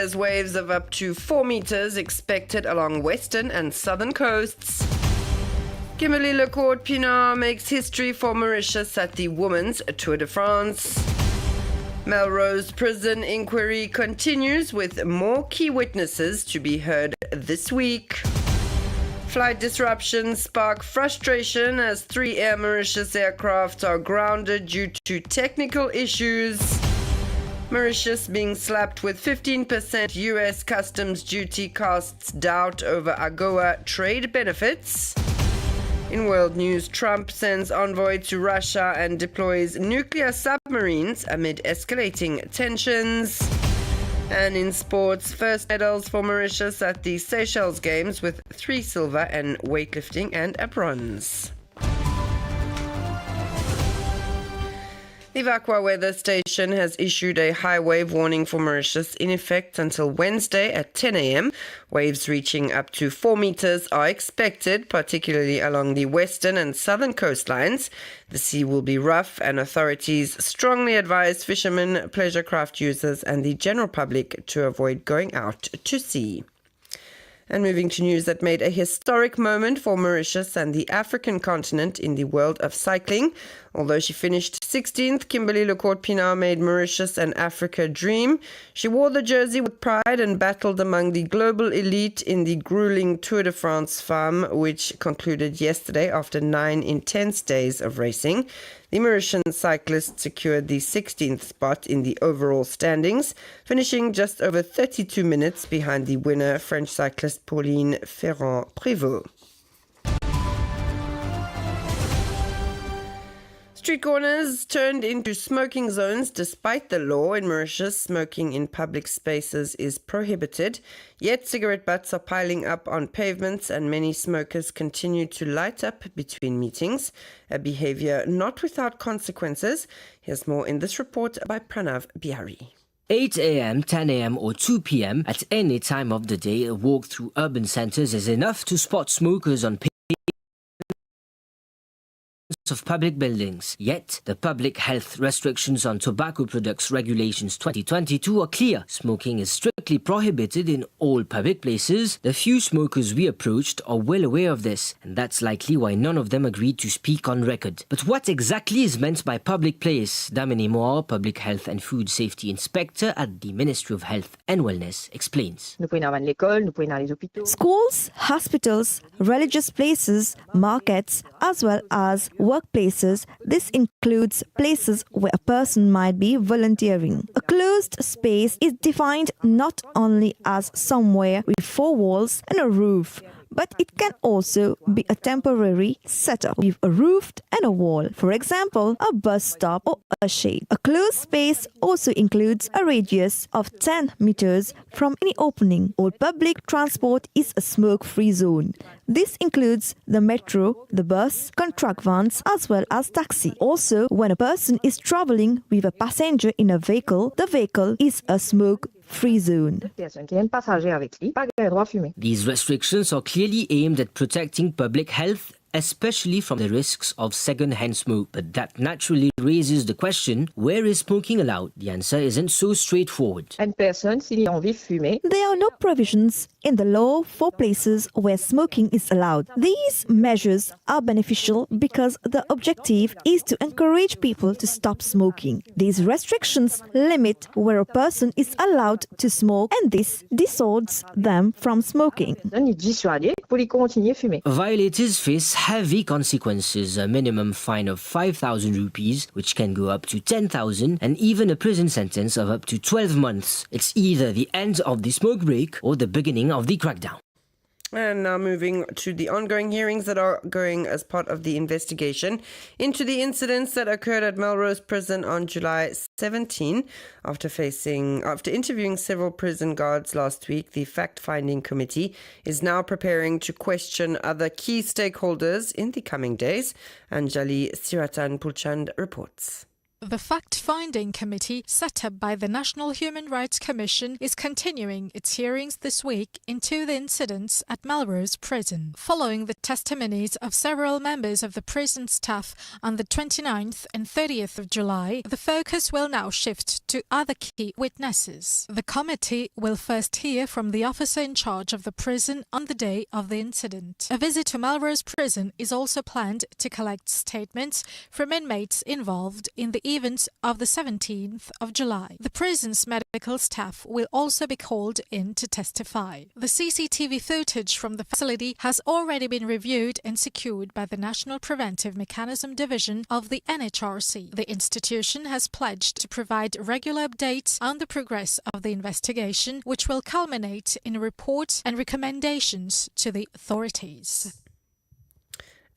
There's waves of up to 4 meters expected along western and southern coasts. Kimberly Lecourt-Pinard makes history for Mauritius at the Women's Tour de France. Melrose prison inquiry continues with more key witnesses to be heard this week. Flight disruptions spark frustration as 3 Air Mauritius aircraft are grounded due to technical issues. Mauritius being slapped with 15% US customs duty casts doubt over AGOA trade benefits. In world news, Trump sends envoy to Russia and deploys nuclear submarines amid escalating tensions. And in sports, first medals for Mauritius at the Seychelles Games with 3 silver and weightlifting and a bronze. The Vakwa Weather Station has issued a high wave warning for Mauritius in effect until Wednesday at 10 a.m. Waves reaching up to 4 meters are expected, particularly along the western and southern coastlines. The sea will be rough and authorities strongly advise fishermen, pleasure craft users and the general public to avoid going out to sea. And moving to news that made a historic moment for Mauritius and the African continent in the world of cycling. Although she finished 16th, Kimberly Lecourt-Pinard made Mauritius and Africa dream. She wore the jersey with pride and battled among the global elite in the grueling Tour de France Femmes, which concluded yesterday after 9 intense days of racing. The Mauritian cyclist secured the 16th spot in the overall standings, finishing just over 32 minutes behind the winner, French cyclist Pauline Ferrand-Prévot. Street corners turned into smoking zones despite the law. In Mauritius, smoking in public spaces is prohibited. Yet cigarette butts are piling up on pavements and many smokers continue to light up between meetings, a behavior not without consequences. Here's more in this report by Pranav Bihari. 8 a.m., 10 a.m. or 2 p.m. at any time of the day, a walk through urban centers is enough to spot smokers on of public buildings. Yet, the Public Health Restrictions on Tobacco Products Regulations 2022 are clear. Smoking is strictly prohibited in all public places. The few smokers we approached are well aware of this, and that's likely why none of them agreed to speak on record. But what exactly is meant by public place? Damini Moore, Public Health and Food Safety Inspector at the Ministry of Health and Wellness, explains. Schools, hospitals, religious places, markets, as well as workplaces. This includes places where a person might be volunteering. A closed space is defined not only as somewhere with 4 walls and a roof, but it can also be a temporary setup with a roof and a wall. For example, a bus stop or a shade. A closed space also includes a radius of 10 meters from any opening. All public transport is a smoke-free zone. This includes the metro, the bus, contract vans, as well as taxi. Also, when a person is traveling with a passenger in a vehicle, the vehicle is a smoke-free zone. These restrictions are clearly aimed at protecting public health, especially from the risks of second-hand smoke. But that naturally raises the question, where is smoking allowed? The answer isn't so straightforward. There are no provisions in the law for places where smoking is allowed. These measures are beneficial because the objective is to encourage people to stop smoking. These restrictions limit where a person is allowed to smoke, and this dissuades them from smoking. Violators face heavy consequences, a minimum fine of 5,000 rupees, which can go up to 10,000, and even a prison sentence of up to 12 months. It's either the end of the smoke break or the beginning of the crackdown. And now moving to the ongoing hearings that are going as part of the investigation into the incidents that occurred at Melrose Prison on July 17. After interviewing several prison guards last week, the fact-finding committee is now preparing to question other key stakeholders in the coming days. Anjali Siratan Pulchand reports. The fact-finding committee set up by the National Human Rights Commission is continuing its hearings this week into the incidents at Melrose Prison. Following the testimonies of several members of the prison staff on the 29th and 30th of July, the focus will now shift to other key witnesses. The committee will first hear from the officer in charge of the prison on the day of the incident. A visit to Melrose Prison is also planned to collect statements from inmates involved in the events of the 17th of July. The prison's medical staff will also be called in to testify. The CCTV footage from the facility has already been reviewed and secured by the National Preventive Mechanism Division of the NHRC. The institution has pledged to provide regular updates on the progress of the investigation, which will culminate in reports and recommendations to the authorities.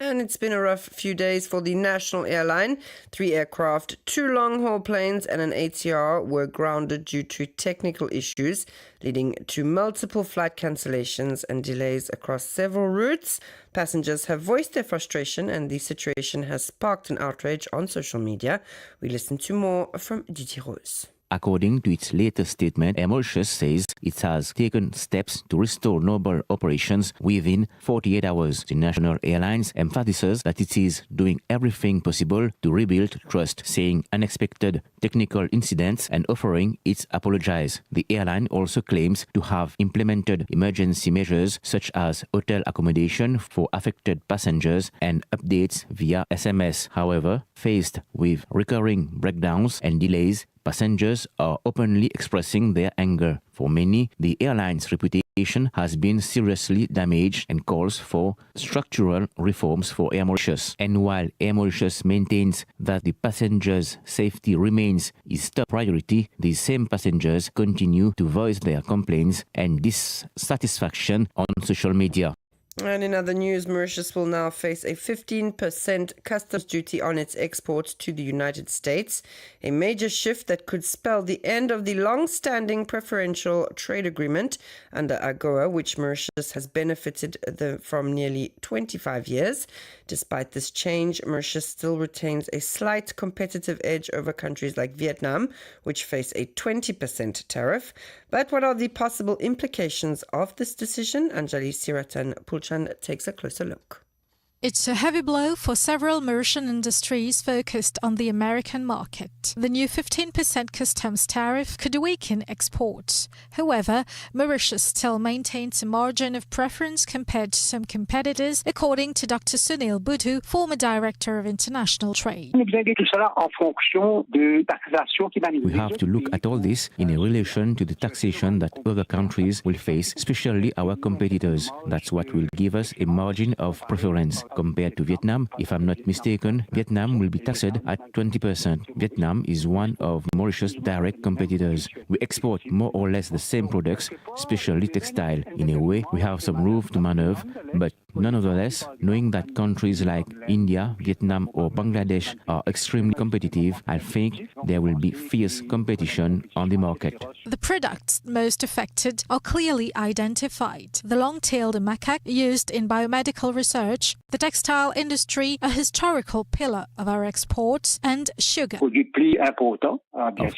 And it's been a rough few days for the national airline. 3 aircraft, 2 long-haul planes and an ATR were grounded due to technical issues, leading to multiple flight cancellations and delays across several routes. Passengers have voiced their frustration and the situation has sparked an outrage on social media. We listen to more from Didier Rose. According to its latest statement, Air Mauritius says it has taken steps to restore normal operations within 48 hours. The national airlines emphasizes that it is doing everything possible to rebuild trust, saying unexpected technical incidents and offering its apologies. The airline also claims to have implemented emergency measures such as hotel accommodation for affected passengers and updates via SMS. However, faced with recurring breakdowns and delays, passengers are openly expressing their anger. For many, the airline's reputation has been seriously damaged and calls for structural reforms for Air Mauritius. And while Air Mauritius maintains that the passengers' safety remains its top priority, these same passengers continue to voice their complaints and dissatisfaction on social media. And in other news, Mauritius will now face a 15% customs duty on its exports to the United States, a major shift that could spell the end of the long-standing preferential trade agreement under AGOA, which Mauritius has benefited from nearly 25 years. Despite this change, Mauritius still retains a slight competitive edge over countries like Vietnam, which face a 20% tariff. But what are the possible implications of this decision? Anjali Siratan-Pulchan takes a closer look. It's a heavy blow for several Mauritian industries focused on the American market. The new 15% customs tariff could weaken exports. However, Mauritius still maintains a margin of preference compared to some competitors, according to Dr. Sunil Budhu, former Director of International Trade. We have to look at all this in relation to the taxation that other countries will face, especially our competitors. That's what will give us a margin of preference. Compared to Vietnam, if I'm not mistaken, Vietnam will be taxed at 20%. Vietnam is one of Mauritius' direct competitors. We export more or less the same products, especially textile. In a way, we have some room to maneuver, but nonetheless, knowing that countries like India, Vietnam or Bangladesh are extremely competitive, I think there will be fierce competition on the market. The products most affected are clearly identified. The long-tailed macaque used in biomedical research, the textile industry, a historical pillar of our exports, and sugar. Of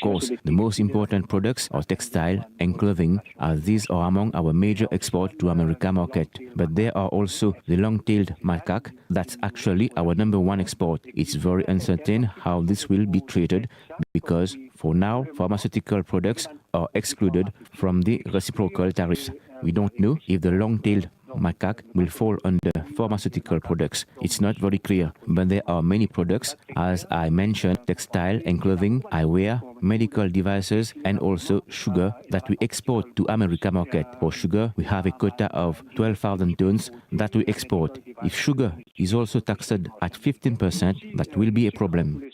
course, the most important products are textile and clothing, as these are among our major exports to America market. But there are also the long-tailed macaque, that's actually our number one export. It's very uncertain how this will be treated because, for now, pharmaceutical products are excluded from the reciprocal tariffs. We don't know if the long-tailed macaque will fall under pharmaceutical products. It's not very clear, but there are many products, as I mentioned, textile and clothing, eyewear, medical devices, and also sugar that we export to America market. For sugar, we have a quota of 12,000 tons that we export. If sugar is also taxed at 15%, that will be a problem.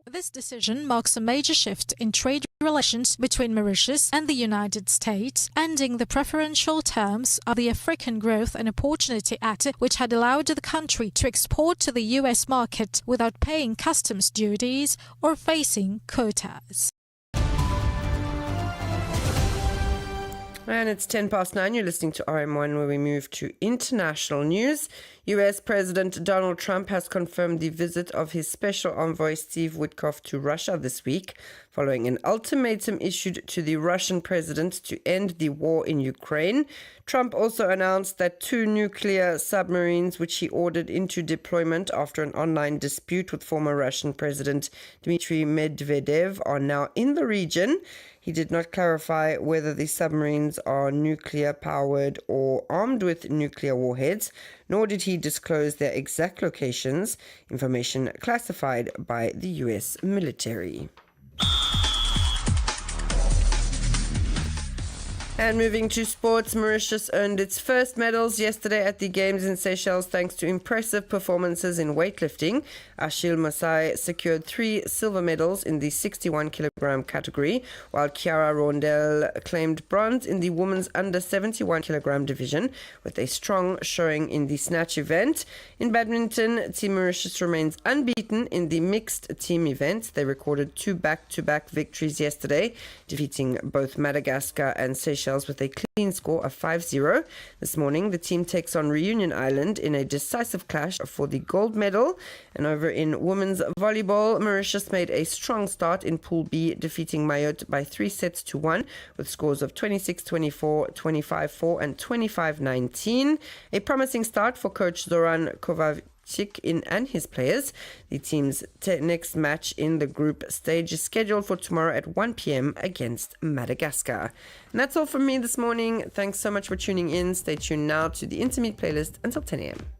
This decision marks a major shift in trade relations between Mauritius and the United States, ending the preferential terms of the African Growth and Opportunity Act, which had allowed the country to export to the US market without paying customs duties or facing quotas. And it's 9:10. You're listening to RM1, where we move to international news. U.S. President Donald Trump has confirmed the visit of his special envoy Steve Witkoff to Russia this week, following an ultimatum issued to the Russian president to end the war in Ukraine. Trump also announced that 2 nuclear submarines, which he ordered into deployment after an online dispute with former Russian President Dmitry Medvedev, are now in the region. He did not clarify whether the submarines are nuclear-powered or armed with nuclear warheads, nor did he disclose their exact locations, information classified by the U.S. military. And moving to sports, Mauritius earned its first medals yesterday at the Games in Seychelles thanks to impressive performances in weightlifting. Achille Masai secured 3 silver medals in the 61-kilogram category, while Chiara Rondel claimed bronze in the women's under 71-kilogram division, with a strong showing in the snatch event. In badminton, Team Mauritius remains unbeaten in the mixed team event. They recorded 2 back-to-back victories yesterday, defeating both Madagascar and Seychelles with a clean score of 5-0. This morning, the team takes on Reunion Island in a decisive clash for the gold medal. And over in women's volleyball, Mauritius made a strong start in Pool B, defeating Mayotte by 3-1 with scores of 26-24, 25-4 and 25-19. A promising start for coach Zoran Kovacic and his players. The team's next match in the group stage is scheduled for tomorrow at 1 p.m. against Madagascar. And that's all from me this morning. Thanks so much for tuning in. Stay tuned now to the Intimate playlist until 10 a.m.